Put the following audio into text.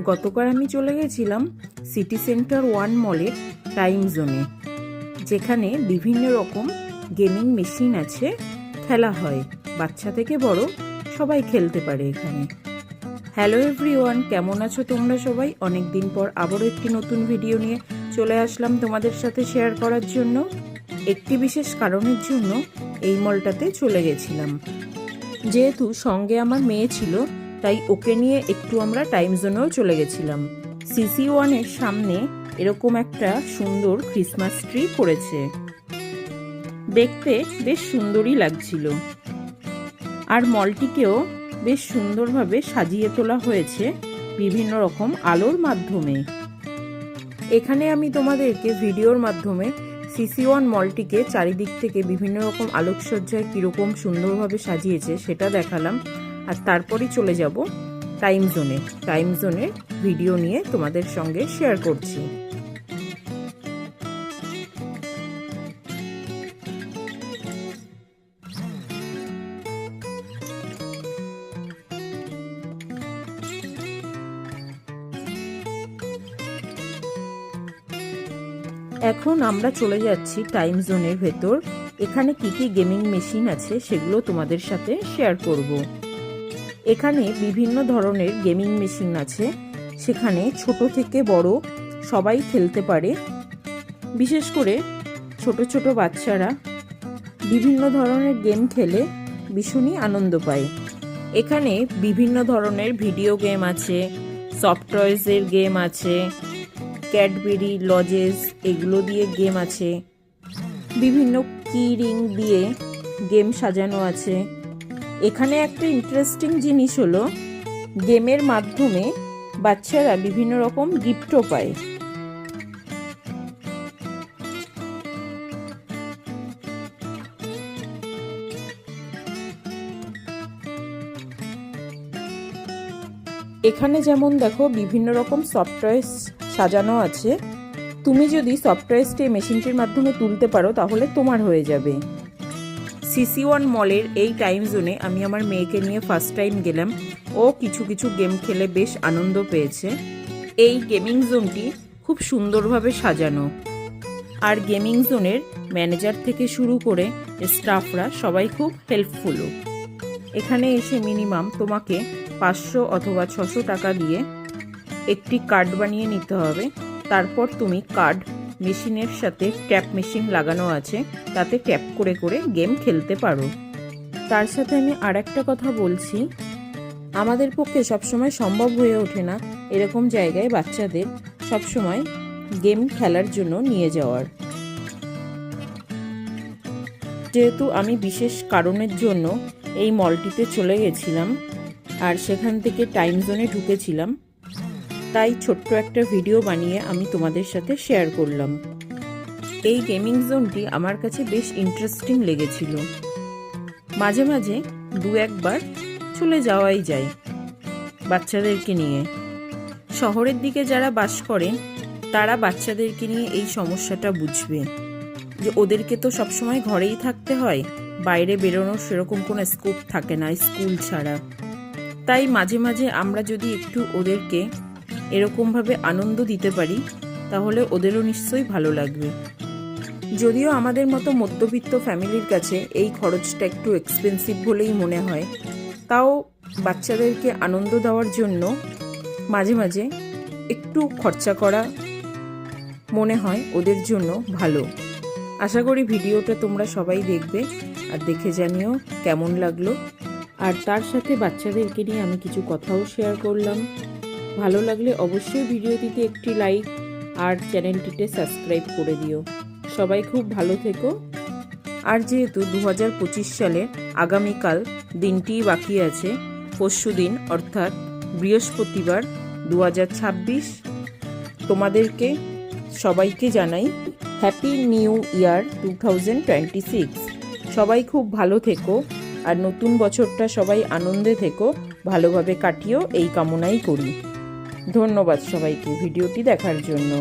গতকাল আমি চলে গেছিলাম সিটি সেন্টার 1 মলের টাইম জোনে, যেখানে বিভিন্ন রকম গেমিং মেশিন আছে, খেলা হয়, বাচ্চা থেকে বড় সবাই খেলতে পারে এখানে। হ্যালো এভরিওয়ান, কেমন আছো তোমরা সবাই? অনেক দিন পর আবারও একটি নতুন ভিডিও নিয়ে চলে আসলাম তোমাদের সাথে শেয়ার করার জন্য। একটি বিশেষ কারণের জন্য এই মলটাতে চলে গেছিলাম। যেহেতু সঙ্গে আমার মেয়ে ছিল, তাই ওকে নিয়ে একটু আমরা টাইম জোনেও চলে গেছিলাম। CC1-এর সামনে এরকম একটা সুন্দর ক্রিসমাস ট্রি করেছে, দেখতে বেশ সুন্দরই লাগছিল। আর মলটিকেও বেশ সুন্দরভাবে সাজিয়ে তোলা হয়েছে বিভিন্ন রকম আলোর মাধ্যমে। এখানে আমি তোমাদেরকে ভিডিওর মাধ্যমে CC1 মলটিকে চারিদিক থেকে বিভিন্ন রকম আলোকসজ্জায় কীরকম সুন্দরভাবে সাজিয়েছে সেটা দেখালাম। আর তারপরই চলে যাব টাইম জোনে। টাইম জোনের ভিডিও নিয়ে তোমাদের সঙ্গে শেয়ার করছি। এখন আমরা চলে যাচ্ছি টাইম জোনের ভেতর। এখানে কি কি গেমিং মেশিন আছে সেগুলো তোমাদের সাথে শেয়ার করব। এখানে বিভিন্ন ধরনের গেমিং মেশিন আছে, সেখানে ছোট থেকে বড় সবাই খেলতে পারে। বিশেষ করে ছোট ছোট বাচ্চারা বিভিন্ন ধরনের গেম খেলে ভীষণই আনন্দ পায়। এখানে বিভিন্ন ধরনের ভিডিও গেম আছে, সফট টয়েজের গেম আছে, ক্যাডবেরি লজেস এগুলো দিয়ে গেম আছে, বিভিন্ন কি রিং দিয়ে গেম সাজানো আছে। এখানে একটা ইন্টারেস্টিং জিনিস হলো, গেমের মাধ্যমে বাচ্চারা বিভিন্ন রকম গিফটও পায়। এখানে যেমন দেখো বিভিন্ন রকম সফট টয়েস সাজানো আছে। তুমি যদি সফট টয়েসটি মেশিনটির মাধ্যমে তুলতে পারো তাহলে তোমার হয়ে যাবে। CC1 মলের এই টাইম জোনে আমি আমার মেয়েকে নিয়ে ফার্স্ট টাইম গেলাম। ও কিছু কিছু গেম খেলে বেশ আনন্দ পেয়েছে। এই গেমিং জোনটি খুব সুন্দরভাবে সাজানো, আর গেমিং জোনের ম্যানেজার থেকে শুরু করে স্টাফরা সবাই খুব হেল্পফুলও। এখানে এসে মিনিমাম তোমাকে 500 অথবা 600 টাকা দিয়ে একটি কার্ড বানিয়ে নিতে হবে। তারপর তুমি কার্ড মেশিনের সাথে ট্যাপ মেশিন লাগানো আছে, তাতে ট্যাপ করে করে গেম খেলতে পারো। তার সাথে আমি আর একটা কথা বলছি, আমাদের পক্ষে সবসময় সম্ভব হয়ে ওঠে না এরকম জায়গায় বাচ্চাদের সবসময় গেম খেলার জন্য নিয়ে যাওয়ার। যেহেতু আমি বিশেষ কারণের জন্য এই মলটিতে চলে গেছিলাম আর সেখান থেকে টাইম জোনে ঢুকেছিলাম, তাই ছোট্ট একটা ভিডিও বানিয়ে আমি তোমাদের সাথে শেয়ার করলাম। এই গেমিং জোনটি আমার কাছে বেশ ইন্টারেস্টিং লেগেছিল। মাঝে মাঝে দু একবার চলে যাওয়াই যায় বাচ্চাদেরকে নিয়ে। শহরের দিকে যারা বাস করেন তারা বাচ্চাদেরকে নিয়ে এই সমস্যাটা বুঝবে, যে ওদেরকে তো সবসময় ঘরেই থাকতে হয়, বাইরে বেরোনোর সেরকম কোনো স্কোপ থাকে না স্কুল ছাড়া। তাই মাঝে মাঝে আমরা যদি একটু ওদেরকে এরকমভাবে আনন্দ দিতে পারি তাহলে ওদেরও নিশ্চয়ই ভালো লাগবে। যদিও আমাদের মতো মধ্যবিত্ত ফ্যামিলির কাছে এই খরচটা একটু এক্সপেন্সিভ বলেই মনে হয়, তাও বাচ্চাদেরকে আনন্দ দেওয়ার জন্য মাঝে মাঝে একটু খরচা করা মনে হয় ওদের জন্য ভালো। আশা করি ভিডিওটা তোমরা সবাই দেখবে আর দেখে জানিও কেমন লাগলো। আর তার সাথে বাচ্চাদেরকে নিয়ে আমি কিছু কথাও শেয়ার করলাম। ভালো লাগলে অবশ্যই ভিডিওটিতে একটি লাইক আর চ্যানেলটিতে সাবস্ক্রাইব করে দিও। সবাই খুব ভালো থেকো। আর যেহেতু 2025 সালে আগামীকাল দিনটিই বাকি আছে, পরশুদিন অর্থাৎ বৃহস্পতিবার 2026, তোমাদেরকে সবাইকে জানাই হ্যাপি নিউ ইয়ার 2026। সবাই খুব ভালো থেকো আর নতুন বছরটা সবাই আনন্দে থেকো, ভালোভাবে কাটিও এই কামনাই করি। ধন্যবাদ সবাইকে ভিডিওটি দেখার জন্য।